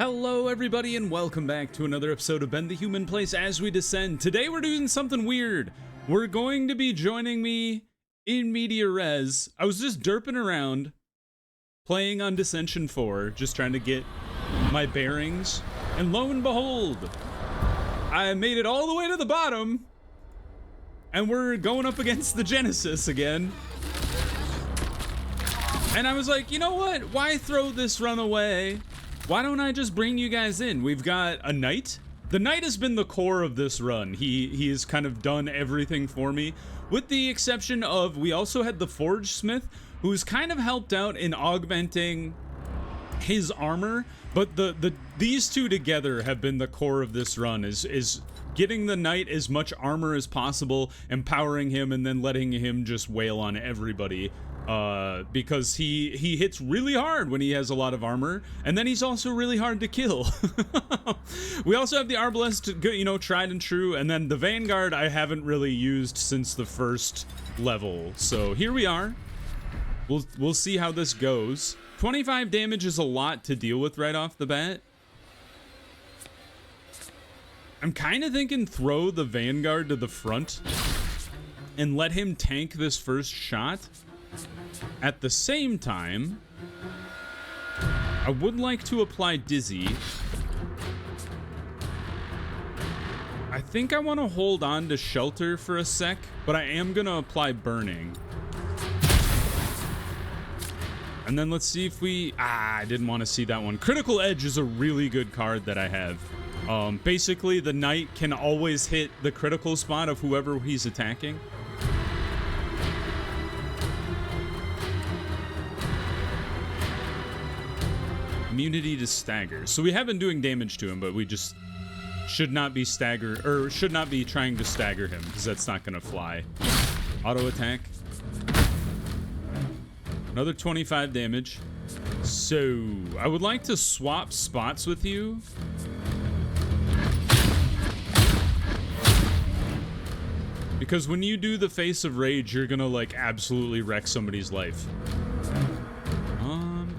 Hello everybody and welcome back to another episode of Ben the Human Place as we descend. Today we're doing something weird. We're going to be joining me in media res. I was just derping around, playing on Descension 4, just trying to get my bearings, and lo and behold, I made it all the way to the bottom, and we're going up against the Genesis again. And I was like, you know what? Why throw this run away? Why don't I just bring you guys in? We've got a knight. The knight has been the core of this run. He has kind of done everything for me, with the exception of we also had the forge smith, who's kind of helped out in augmenting his armor. But these two together have been the core of this run. Is getting the knight as much armor as possible, empowering him, and then letting him just wail on everybody. Because he hits really hard when he has a lot of armor, and then he's also really hard to kill. We also have the arbalest, you know, tried and true, and then the vanguard I haven't really used since the first level. So here we are. We'll see how this goes. 25 damage is a lot to deal with right off the bat. I'm kind of thinking throw the vanguard to the front and let him tank this first shot. At the same time, I would like to apply Dizzy. I think I want to hold on to Shelter for a sec, but I am going to apply Burning. And then let's see if we... I didn't want to see that one. Critical Edge is a really good card that I have. Basically, the knight can always hit the critical spot of whoever he's attacking. Immunity to stagger. So we have been doing damage to him, but we just should not be should not be trying to stagger him, because that's not going to fly. Auto attack. Another 25 damage. So I would like to swap spots with you. Because when you do the Face of Rage, you're gonna like absolutely wreck somebody's life.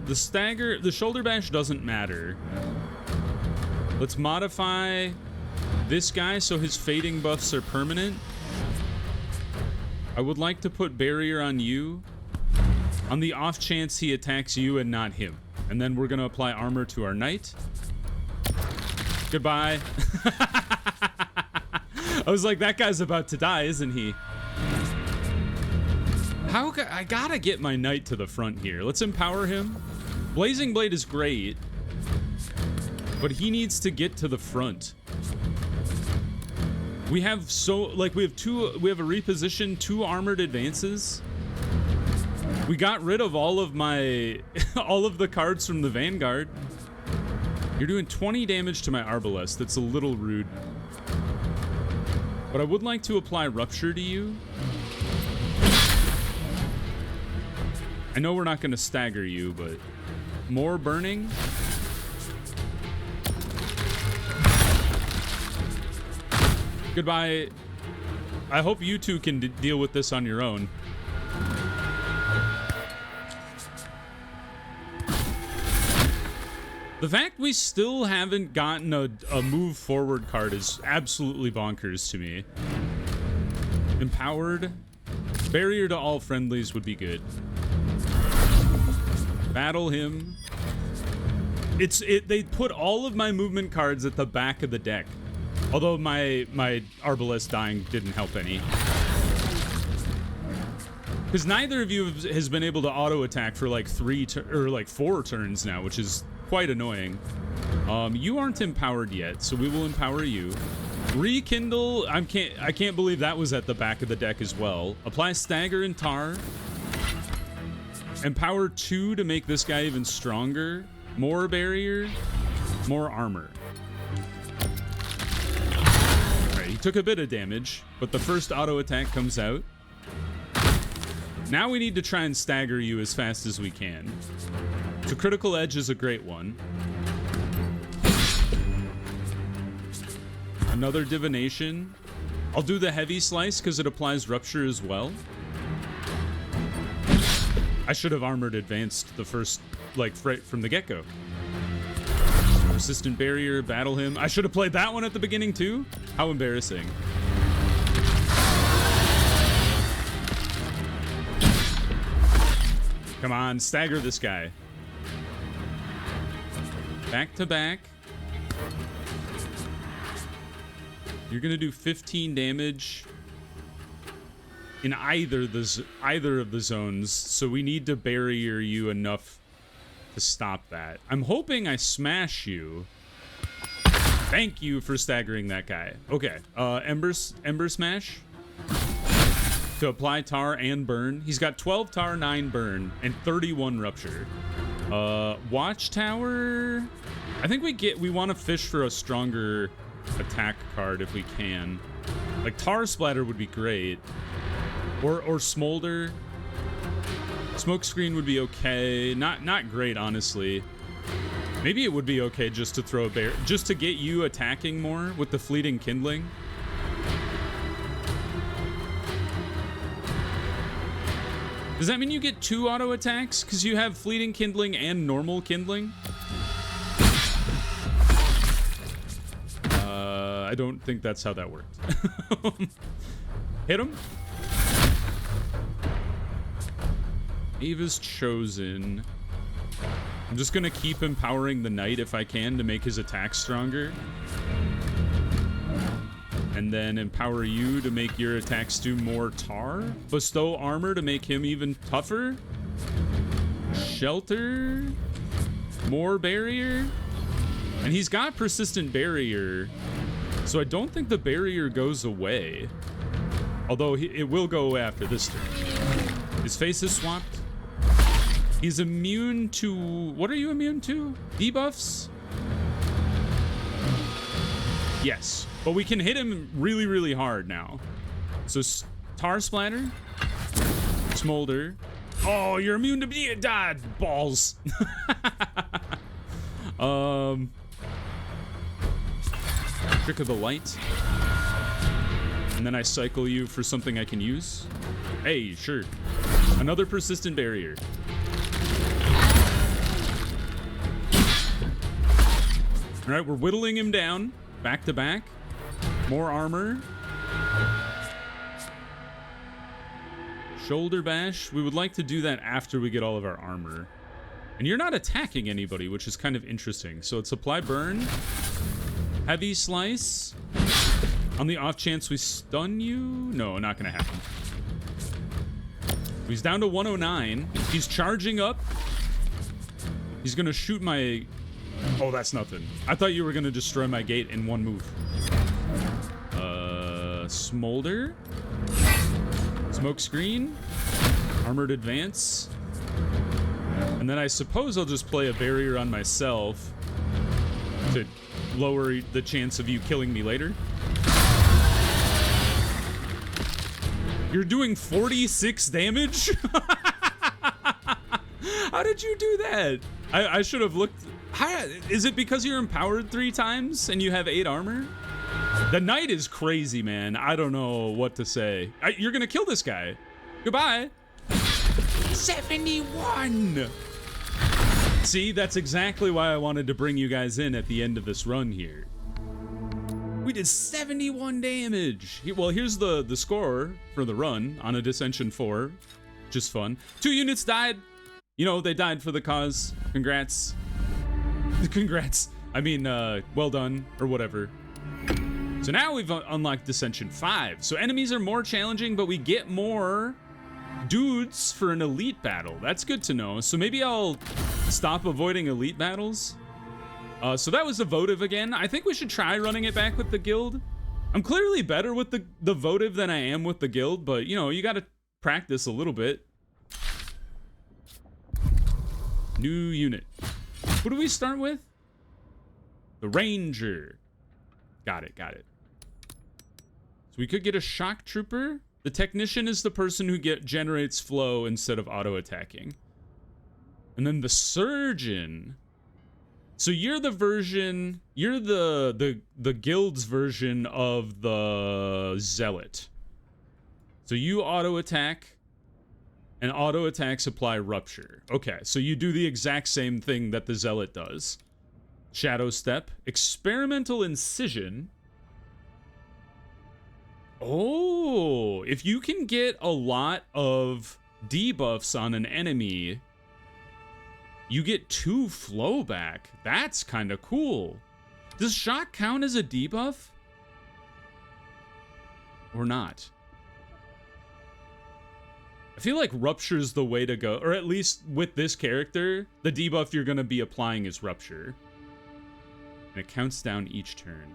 The shoulder bash doesn't matter. Let's modify this guy so his fading buffs are permanent. I would like to put barrier on you on the off chance he attacks you and not him. And then we're gonna apply armor to our knight. Goodbye. I was like, that guy's about to die, isn't he? I gotta get my knight to the front here. Let's empower him. Blazing Blade is great, but he needs to get to the front. We have a reposition, 2 armored advances. We got rid of all of the cards from the vanguard. You're doing 20 damage to my arbalest. That's a little rude. But I would like to apply rupture to you. I know we're not going to stagger you, but more burning. Goodbye. I hope you two can deal with this on your own. The fact we still haven't gotten a move forward card is absolutely bonkers to me. Empowered. Barrier to all friendlies would be good. Battle him. They put all of my movement cards at the back of the deck. Although my arbalest dying didn't help any. Because neither of you has been able to auto attack for like 4 turns now, which is quite annoying. You aren't empowered yet, so we will empower you. Rekindle. I can't believe that was at the back of the deck as well. Apply stagger and tar. Empower 2 to make this guy even stronger. More barrier. More armor. Alright, he took a bit of damage, but the first auto attack comes out. Now we need to try and stagger you as fast as we can. So critical edge is a great one. Another divination. I'll do the heavy slice because it applies rupture as well. I should have armored advanced the first, like, right from the get-go. Persistent barrier, battle him. I should have played that one at the beginning too. How embarrassing. Come on, stagger this guy. Back to back. You're gonna do 15 damage in either of the zones, so we need to barrier you enough to stop that. I'm hoping I smash you. Thank you for staggering that guy. Okay, Ember Smash. To apply tar and burn. He's got 12 tar, 9 burn, and 31 rupture. Watchtower. I think we want to fish for a stronger attack card if we can. Like tar splatter would be great. Or smolder. Smoke screen would be okay. Not great, honestly. Maybe it would be okay just to throw a bear, just to get you attacking more with the fleeting kindling. Does that mean you get 2 auto attacks? Because you have fleeting kindling and normal kindling? I don't think that's how that worked. Hit him. Ava's Chosen. I'm just gonna keep empowering the knight if I can to make his attack stronger. And then empower you to make your attacks do more tar. Bestow armor to make him even tougher. Shelter. More barrier. And he's got persistent barrier. So I don't think the barrier goes away. Although it will go away after this turn. His face is swapped. He's immune to... What are you immune to? Debuffs? Yes. But we can hit him really, really hard now. So tar splatter. Smolder. Oh, you're immune to be dad balls. Trick of the Light. And then I cycle you for something I can use. Hey, sure. Another persistent barrier. All right, we're whittling him down. Back to back. More armor. Shoulder bash. We would like to do that after we get all of our armor. And you're not attacking anybody, which is kind of interesting. So it's apply burn. Heavy slice. On the off chance we stun you? No, not gonna happen. He's down to 109. He's charging up. He's gonna shoot my... Oh, that's nothing. I thought you were gonna destroy my gate in one move. Smolder. Smoke screen. Armored advance. And then I suppose I'll just play a barrier on myself to lower the chance of you killing me later. You're doing 46 damage? How did you do that? I should have looked... Is it because you're empowered 3 times and you have 8 armor? The knight is crazy, man. I don't know what to say. You're gonna kill this guy. Goodbye. 71! See, that's exactly why I wanted to bring you guys in at the end of this run here. We did 71 damage. Well, here's the score for the run on a Descension 4. Just fun. 2 units died. You know, they died for the cause. Congrats. Congrats. I mean, well done, or whatever. So now we've unlocked Descension 5. So enemies are more challenging, but we get more dudes for an elite battle. That's good to know. So maybe I'll stop avoiding elite battles. So that was a votive again. I think we should try running it back with the guild. I'm clearly better with the votive than I am with the guild, but you know, you gotta practice a little bit. New unit. Who do we start with? The Ranger. Got it, got it. So we could get a Shock Trooper. The Technician is the person who generates flow instead of auto-attacking. And then the Surgeon. So you're the version, you're the guild's version of the Zealot. So you auto-attack, and auto-attacks apply Rupture. Okay, so you do the exact same thing that the Zealot does. Shadow Step. Experimental Incision. Oh, if you can get a lot of debuffs on an enemy, you get 2 flow back. That's kind of cool. Does shock count as a debuff? Or not? I feel like Rupture's the way to go, or at least with this character, the debuff you're going to be applying is Rupture. And it counts down each turn.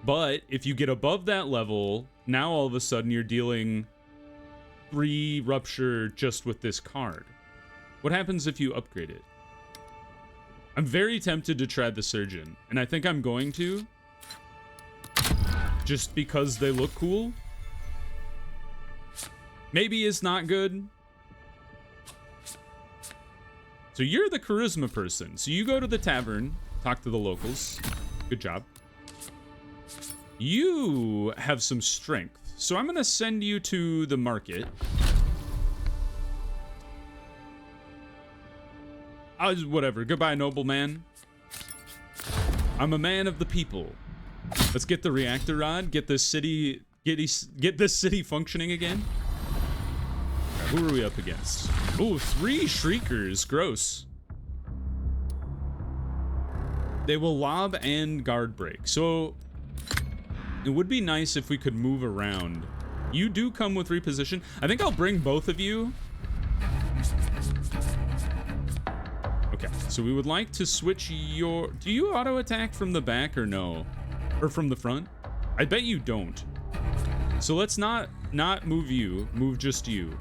But if you get above that level, now all of a sudden you're dealing 3 Rupture just with this card. What happens if you upgrade it? I'm very tempted to try the Surgeon, and I think I'm going to. Just because they look cool. Maybe it's not good. So you're the charisma person. So you go to the tavern, talk to the locals. Good job. You have some strength. So I'm going to send you to the market. Whatever. Goodbye, nobleman. I'm a man of the people. Let's get the reactor rod. Get this city. Get this city functioning again. Okay, who are we up against? Oh, 3 shriekers. Gross. They will lob and guard break. So it would be nice if we could move around. You do come with reposition. I think I'll bring both of you. Okay, so we would like to switch your... Do you auto attack from the back or no? Or from the front? I bet you don't. So let's not move you, move just you.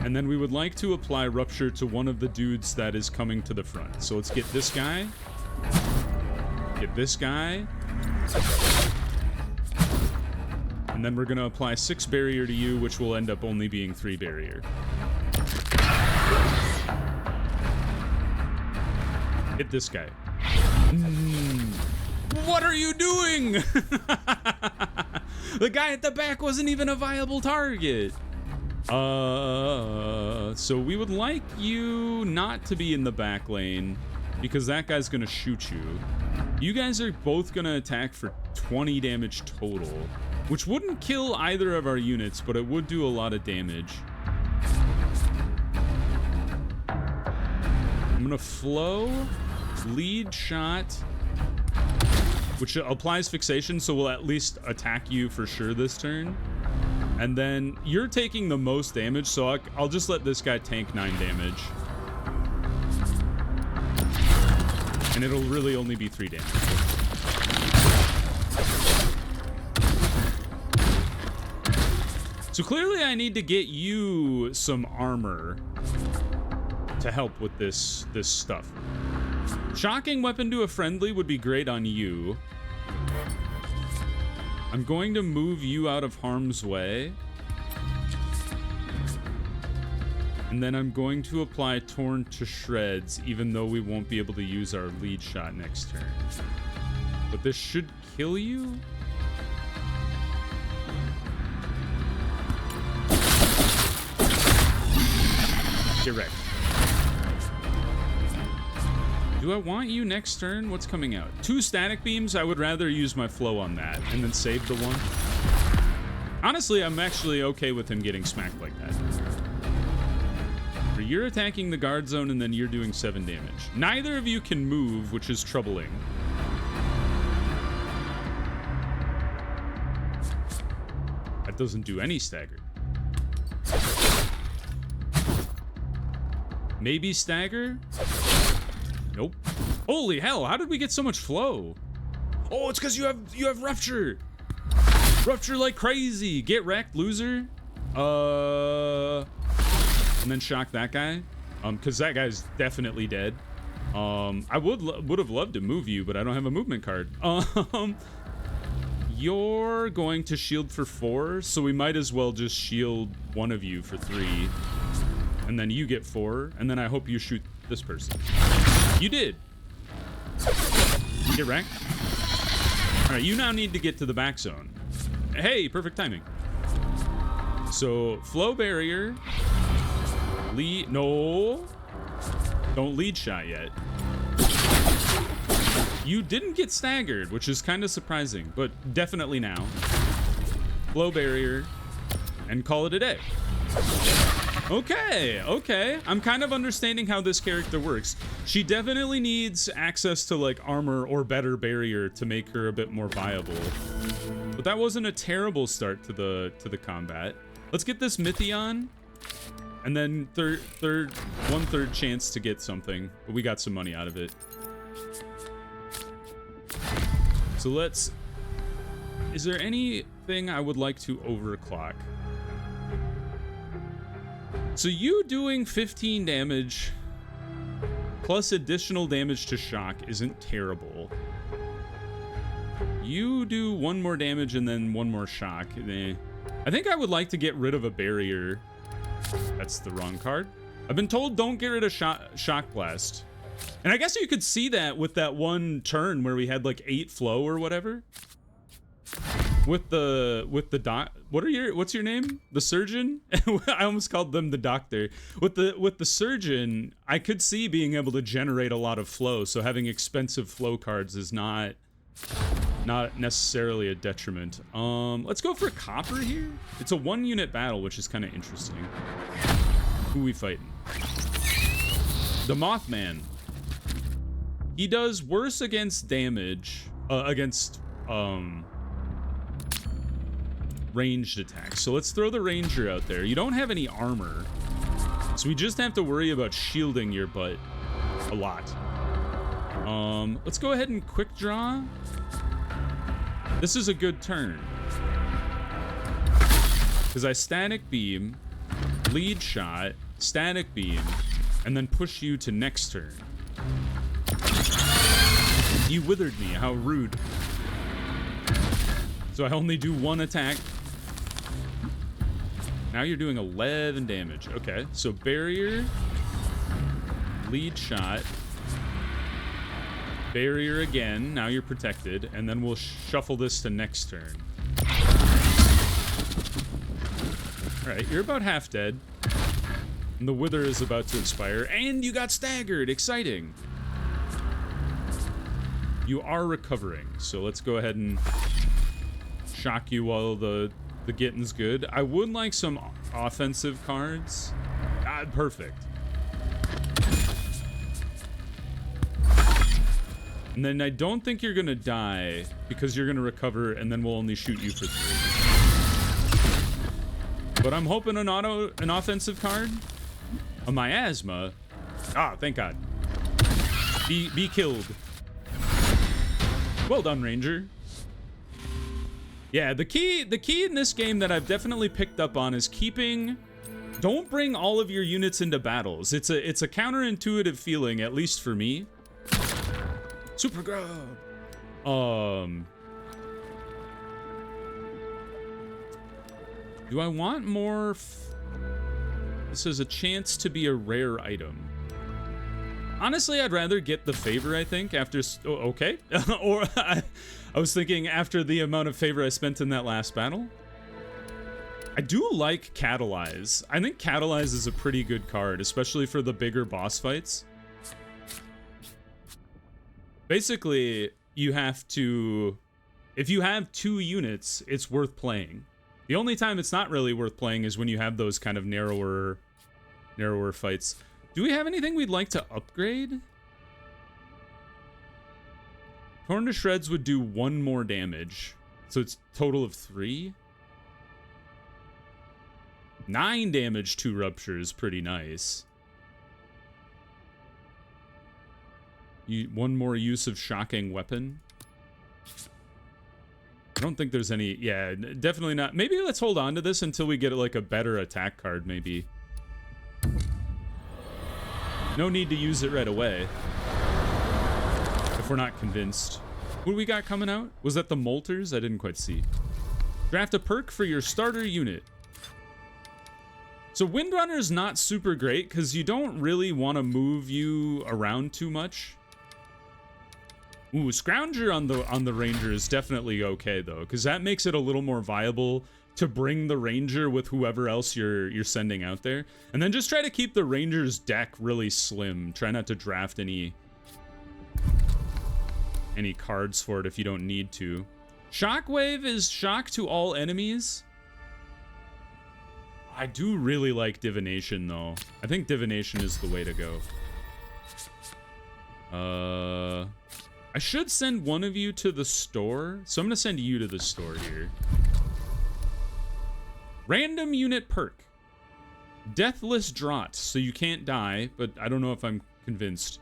And then we would like to apply Rupture to one of the dudes that is coming to the front. So let's get this guy. Get this guy. And then we're going to apply 6 barrier to you, which will end up only being 3 barrier. Hit this guy. What are you doing? The guy at the back wasn't even a viable target. So we would like you not to be in the back lane because that guy's gonna shoot you. You guys are both gonna attack for 20 damage total, which wouldn't kill either of our units, but it would do a lot of damage. I'm gonna flow, lead shot, which applies fixation, so we'll at least attack you for sure this turn. And then you're taking the most damage, so I'll just let this guy tank 9 damage. And it'll really only be 3 damage. So clearly I need to get you some armor to help with this stuff. Shocking weapon to a friendly would be great on you. I'm going to move you out of harm's way. And then I'm going to apply Torn to Shreds, even though we won't be able to use our lead shot next turn. But this should kill you? Get wrecked. Do I want you next turn? What's coming out? 2 static beams? I would rather use my flow on that and then save the one. Honestly, I'm actually okay with him getting smacked like that. You're attacking the guard zone and then you're doing 7 damage. Neither of you can move, which is troubling. That doesn't do any stagger. Maybe stagger? Nope. Holy hell, how did we get so much flow? Oh, it's because you have Rupture. Rupture like crazy. Get wrecked, loser. And then shock that guy. Because that guy's definitely dead. I would have loved to move you, but I don't have a movement card. You're going to shield for 4, so we might as well just shield one of you for 3. And then you get 4, and then I hope you shoot this person. You did. Get wrecked. All right, you now need to get to the back zone. Hey, perfect timing. So, flow barrier. No. Don't lead shot yet. You didn't get staggered, which is kind of surprising, but definitely now. Blow barrier and call it a day. Okay, okay. I'm kind of understanding how this character works. She definitely needs access to like armor or better barrier to make her a bit more viable. But that wasn't a terrible start to the combat. Let's get this Mythion. And then one-third chance to get something. But we got some money out of it. So let's... Is there anything I would like to overclock? So you doing 15 damage plus additional damage to shock isn't terrible. You do 1 more damage and then 1 more shock. I think I would like to get rid of a barrier. That's the wrong card. I've been told don't get rid of shock blast. And I guess you could see that with that one turn where we had like 8 flow or whatever. With the doc, what's your name? The surgeon? I almost called them the doctor. With the surgeon, I could see being able to generate a lot of flow, so having expensive flow cards is not necessarily a detriment. Let's go for copper here. It's a 1-unit battle, which is kind of interesting. Who we fighting? The Moth Man. He does worse against damage, against ranged attacks. So let's throw the ranger out there. You don't have any armor, so we just have to worry about shielding your butt a lot. Let's go ahead and quick draw. This is a good turn because I static beam, lead shot, static beam, and then push you to next turn. You withered me, how rude. So I only do 1 attack. Now you're doing 11 damage. Okay, so barrier, lead shot, barrier again. Now you're protected, and then we'll shuffle this to next turn. All right, you're about half dead. And the wither is about to expire, and you got staggered. Exciting. You are recovering, so let's go ahead and shock you while the getting's good. I would like some offensive cards. Perfect. And then I don't think you're gonna die because you're gonna recover, and then we'll only shoot you for 3. But I'm hoping an offensive card. A miasma. Ah, thank God. Be killed. Well done, Ranger. Yeah, the key in this game that I've definitely picked up on is don't bring all of your units into battles. It's a counterintuitive feeling, at least for me. Super grub. Do I want more? This is a chance to be a rare item. Honestly, I'd rather get the favor, I think, after... Oh, okay. Or I was thinking after the amount of favor I spent in that last battle. I do like Catalyze. I think Catalyze is a pretty good card, especially for the bigger boss fights. Basically, you have to... If you have 2 units, it's worth playing. The only time it's not really worth playing is when you have those kind of narrower fights. Do we have anything we'd like to upgrade? Torn to Shreds would do 1 more damage. So it's total of 3. 9 damage, 2 ruptures, pretty nice. 1 more use of shocking weapon. I don't think there's any... Yeah, definitely not. Maybe let's hold on to this until we get like a better attack card, maybe. No need to use it right away. If we're not convinced. What do we got coming out? Was that the Molters? I didn't quite see. Draft a perk for your starter unit. So Windrunner is not super great because you don't really want to move you around too much. Ooh, Scrounger on the Ranger is definitely okay though, because that makes it a little more viable to bring the ranger with whoever else you're sending out there. And then just try to keep the ranger's deck really slim. Try not to draft any cards for it if you don't need to. Shockwave is shock to all enemies. I do really like divination though. I think divination is the way to go. I should send one of you to the store. So I'm gonna send you to the store here. Random unit perk. Deathless Draught, so you can't die, but I don't know if I'm convinced.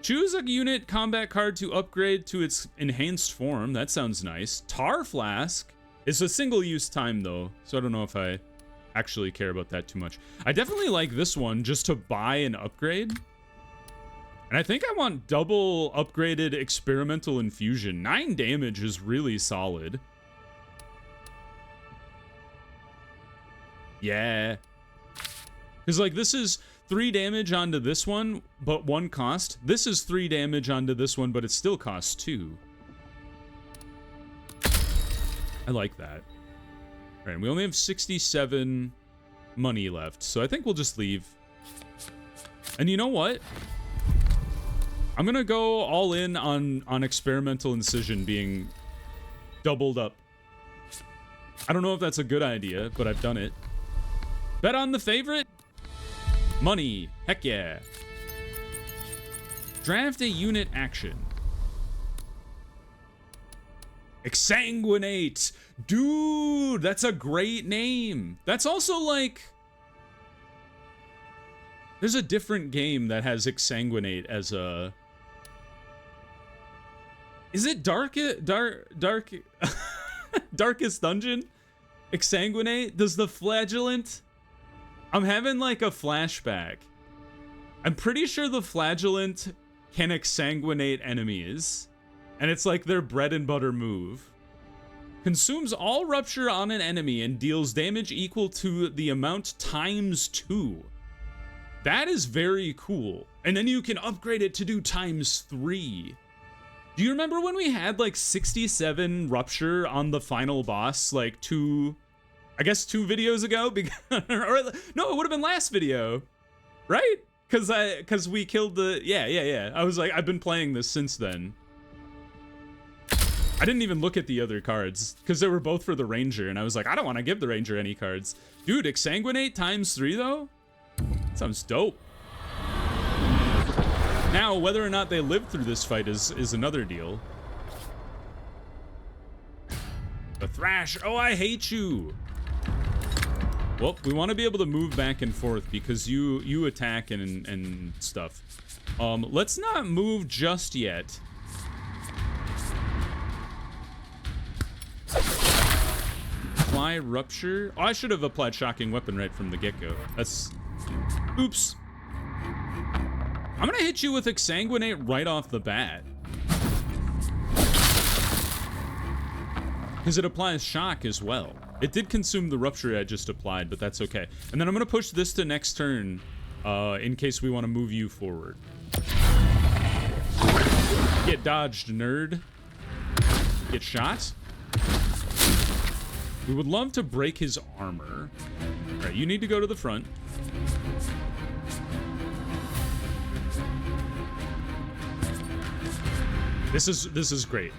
Choose a unit combat card to upgrade to its enhanced form. That sounds nice. Tar Flask. It's a single use time though, so I don't know if I actually care about that too much. I definitely like this one just to buy an upgrade. And I think I want double upgraded experimental infusion. 9 damage is really solid. Yeah. Because, like, this is 3 damage onto this one, but 1 cost. This is 3 damage onto this one, but it still costs 2. I like that. All right, we only have 67 money left, so I think we'll just leave. And you know what? I'm gonna go all in on experimental incision being doubled up. I don't know if that's a good idea, but I've done it. Bet on the favorite? Money. Heck yeah. Draft a unit action. Exsanguinate. Dude, that's a great name. That's also like... There's a different game that has Exsanguinate as a... Is it Darkest Dungeon? Exsanguinate? Does the Flagellant... I'm having like a flashback. I'm pretty sure the Flagellant can exsanguinate enemies. And it's like their bread and butter move. Consumes all rupture on an enemy and deals damage equal to the amount times 2. That is very cool. And then you can upgrade it to do times 3. Do you remember when we had like 67 rupture on the final boss like 2 videos ago? Or, no, it would have been last video, right? Because we killed the... Yeah. I was like, I've been playing this since then. I didn't even look at the other cards because they were both for the ranger, and I was like, I don't want to give the ranger any cards. Dude, Exsanguinate times 3 though? Sounds dope. Now, whether or not they live through this fight is another deal. The Thrash. Oh, I hate you. Well, we want to be able to move back and forth because you attack and stuff. Let's not move just yet. Apply Rupture. Oh, I should have applied Shocking Weapon right from the get-go. That's... Oops. I'm gonna hit you with Exsanguinate right off the bat. Because it applies Shock as well. It did consume the Rupture I just applied, but that's okay. And then I'm gonna push this to next turn, in case we want to move you forward. Get dodged, nerd. Get shot. We would love to break his armor. All right, you need to go to the front. This is great.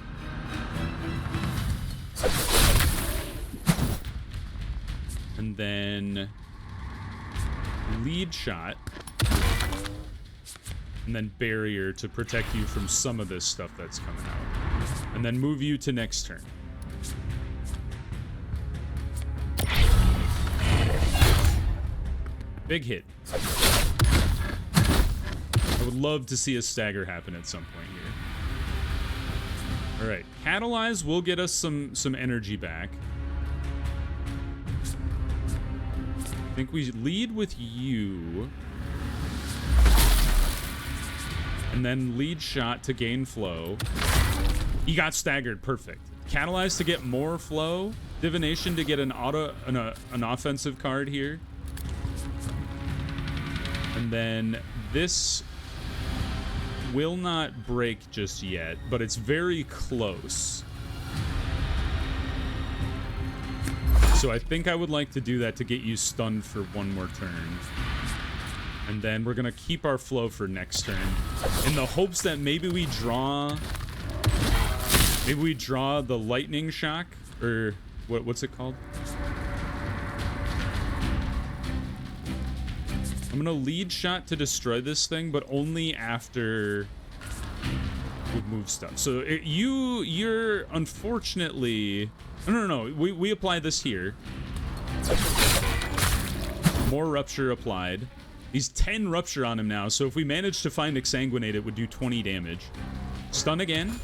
And then lead shot. And then barrier to protect you from some of this stuff that's coming out. And then move you to next turn. Big hit. I would love to see a stagger happen at some point here. All right, Catalyze will get us some energy back. I think we lead with you. And then lead shot to gain flow. He got staggered, perfect. Catalyze to get more flow. Divination to get an offensive card here. And then this will not break just yet, but it's very close. So I think I would like to do that to get you stunned for one more turn. And then we're gonna keep our flow for next turn in the hopes that maybe we draw the lightning shock, or what's it called? I'm gonna lead shot to destroy this thing, but only after we move stuff. So you're unfortunately, no. We apply this here. More rupture applied. He's 10 rupture on him now, so if we manage to find exsanguinate, it would do 20 damage. Stun again.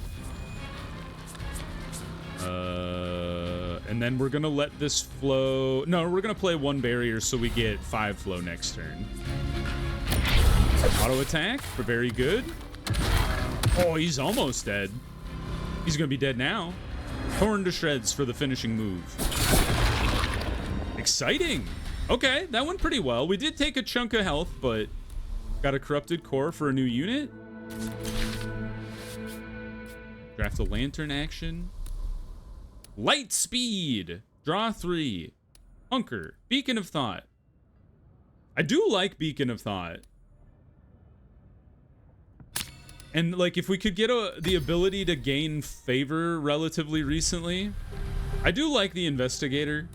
And then we're gonna let this flow. No, we're gonna play 1 barrier so we get 5 flow next turn. Auto attack, but very good. Oh, he's almost dead. He's gonna be dead now. Torn to shreds for the finishing move. Exciting. Okay, that went pretty well. We did take a chunk of health, but got a corrupted core for a new unit. Draft a lantern action. Light speed. Draw 3. Hunker. Beacon of Thought. I do like Beacon of Thought. And like, if we could get the ability to gain favor relatively recently, I do like the Investigator,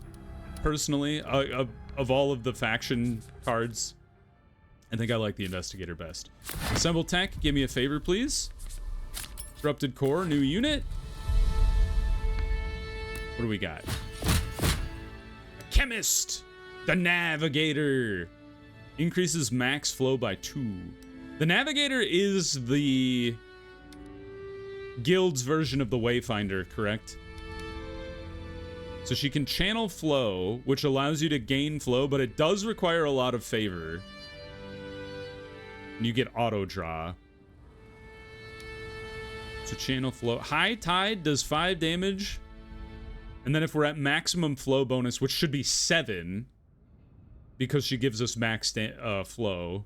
personally. Of all of the faction cards, I think I like the Investigator best. Assemble tech, give me a favor, please. Corrupted core, new unit. What do we got? Chemist, the Navigator. Increases max flow by 2. The Navigator is the guild's version of the Wayfinder, correct? So she can channel flow, which allows you to gain flow, but it does require a lot of favor. And you get auto draw. So channel flow. High Tide does 5 damage. And then if we're at maximum flow bonus, which should be 7, because she gives us max flow.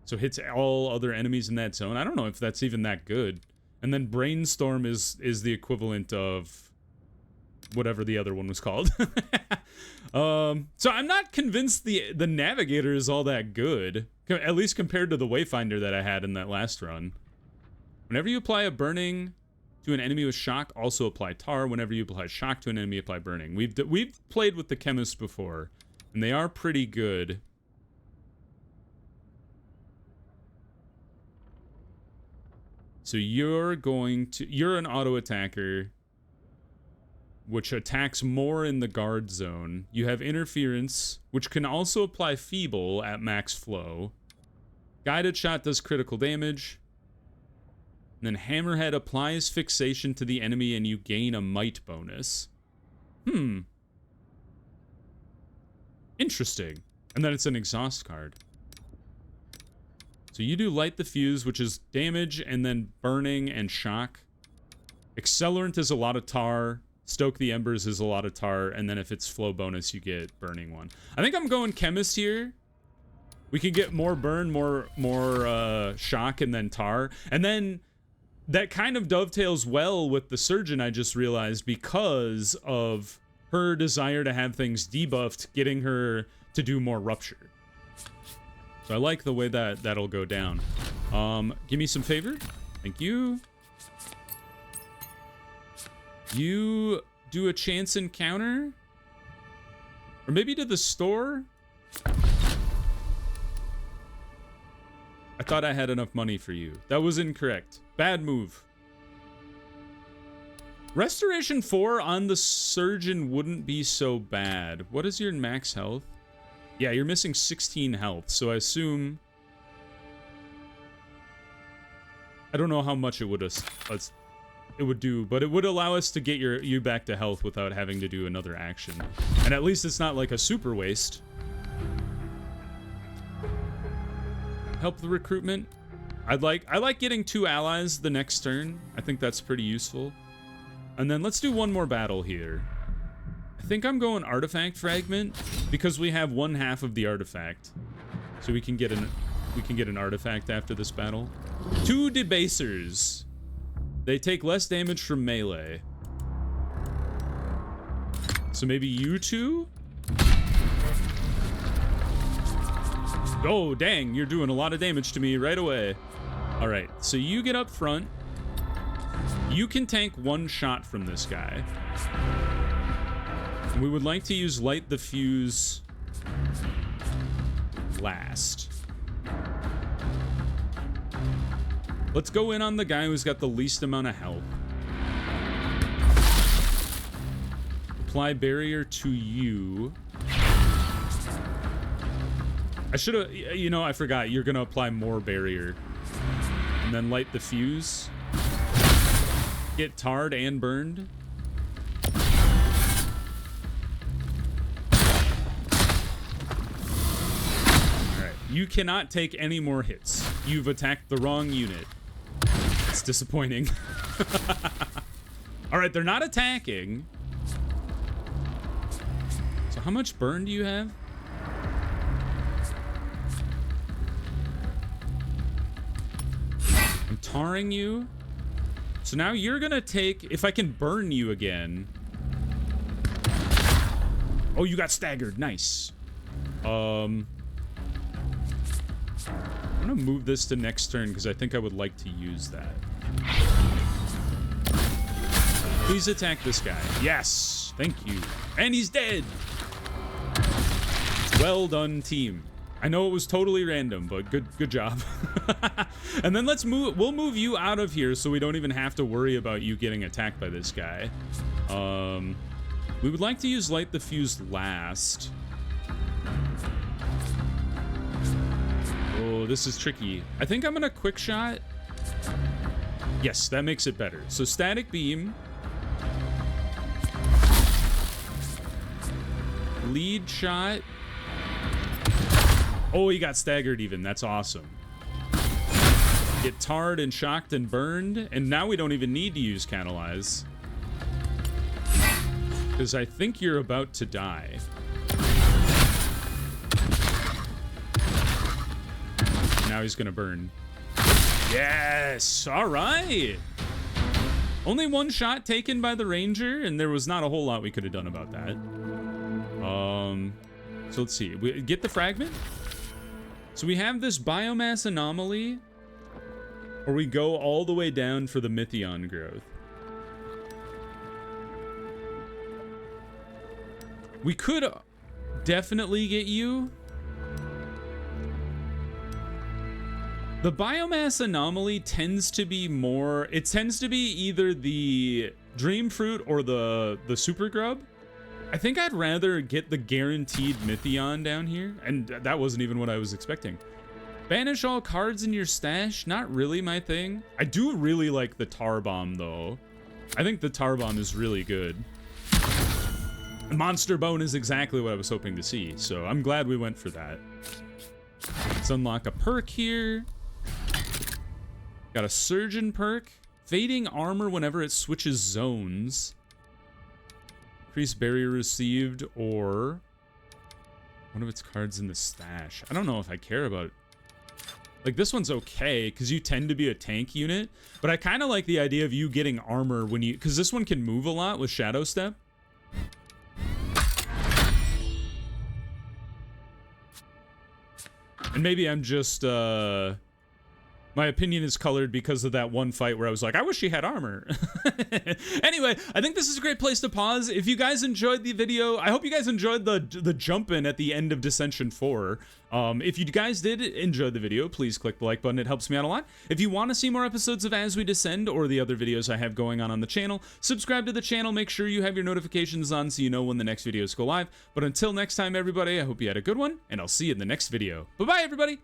So hits all other enemies in that zone. I don't know if that's even that good. And then Brainstorm is the equivalent of whatever the other one was called. So I'm not convinced the Navigator is all that good, at least compared to the Wayfinder that I had in that last run. Whenever you apply a burning to an enemy with shock, also apply tar. Whenever you apply shock to an enemy, apply burning. We've played with the Chemists before, and they are pretty good. So you're an auto attacker, which attacks more in the guard zone. You have interference, which can also apply feeble at max flow. Guided shot does critical damage. And then Hammerhead applies fixation to the enemy and you gain a might bonus. Interesting. And then it's an exhaust card. So you do Light the Fuse, which is damage, and then burning and shock. Accelerant is a lot of tar. Stoke the Embers is a lot of tar. And then if it's flow bonus, you get burning one. I think I'm going Chemist here. We can get more burn, more shock, and then tar. And then that kind of dovetails well with the Surgeon, I just realized, because of her desire to have things debuffed, getting her to do more rupture. So I like the way that that'll go down. Give me some favor. Thank you. You do a chance encounter? Or maybe to the store? I thought I had enough money for you. That was incorrect. Bad move. Restoration 4 on the Surgeon wouldn't be so bad. What is your max health? Yeah, you're missing 16 health, so I assume... I don't know how much it would do, but it would allow us to get you back to health without having to do another action. And at least it's not like a super waste. Help the recruitment. I like getting 2 allies the next turn. I think that's pretty useful. And then let's do one more battle here. I think I'm going Artifact Fragment because we have 1/2 of the artifact. So we can get an artifact after this battle. 2 Debasers. They take less damage from melee. So maybe you two? Oh, dang, you're doing a lot of damage to me right away. All right, so you get up front. You can tank one shot from this guy. We would like to use Light the Fuse last. Let's go in on the guy who's got the least amount of health. Apply barrier to you. I should have, you know, I forgot. You're going to apply more barrier. And then light the fuse. Get tarred and burned. Alright, you cannot take any more hits. You've attacked the wrong unit. It's disappointing. Alright, they're not attacking. So how much burn do you have? I'm tarring you. So now you're gonna take, if I can burn you again. Oh, you got staggered. Nice. I'm gonna move this to next turn because I think I would like to use that. Please attack this guy. Yes, thank you. And he's dead. Well done, team. I know it was totally random, but good job. And then let's move. We'll move you out of here so we don't even have to worry about you getting attacked by this guy. We would like to use Light the Fuse last. Oh, this is tricky. I think I'm gonna quick shot. Yes, that makes it better. So static beam. Lead shot. Oh, he got staggered even. That's awesome. Get tarred and shocked and burned. And now we don't even need to use Catalyze. Because I think you're about to die. Now he's going to burn. Yes! All right! Only one shot taken by the Ranger, and there was not a whole lot we could have done about that. So let's see. We get the fragment. So we have this biomass anomaly, or we go all the way down for the Mythion growth. We could definitely get you. The biomass anomaly tends to be more, it tends to be either the dream fruit or the super grub. I think I'd rather get the guaranteed Mythion down here, and that wasn't even what I was expecting. Banish all cards in your stash, not really my thing. I do really like the Tar Bomb though. I think the Tar Bomb is really good. Monster Bone is exactly what I was hoping to see, so I'm glad we went for that. Let's unlock a perk here. Got a Surgeon perk. Fading armor whenever it switches zones. Increase barrier received or one of its cards in the stash. I don't know if I care about it. Like, this one's okay because you tend to be a tank unit, but I kind of like the idea of you getting armor when you, because this one can move a lot with Shadow Step. And maybe I'm just, my opinion is colored because of that one fight where I was like, I wish she had armor. Anyway, I think this is a great place to pause. If you guys enjoyed the video, I hope you guys enjoyed the jump in at the end of Descension 4. If you guys did enjoy the video, please click the like button. It helps me out a lot. If you want to see more episodes of As We Descend or the other videos I have going on the channel, subscribe to the channel. Make sure you have your notifications on so you know when the next videos go live. But until next time, everybody, I hope you had a good one, and I'll see you in the next video. Bye-bye, everybody!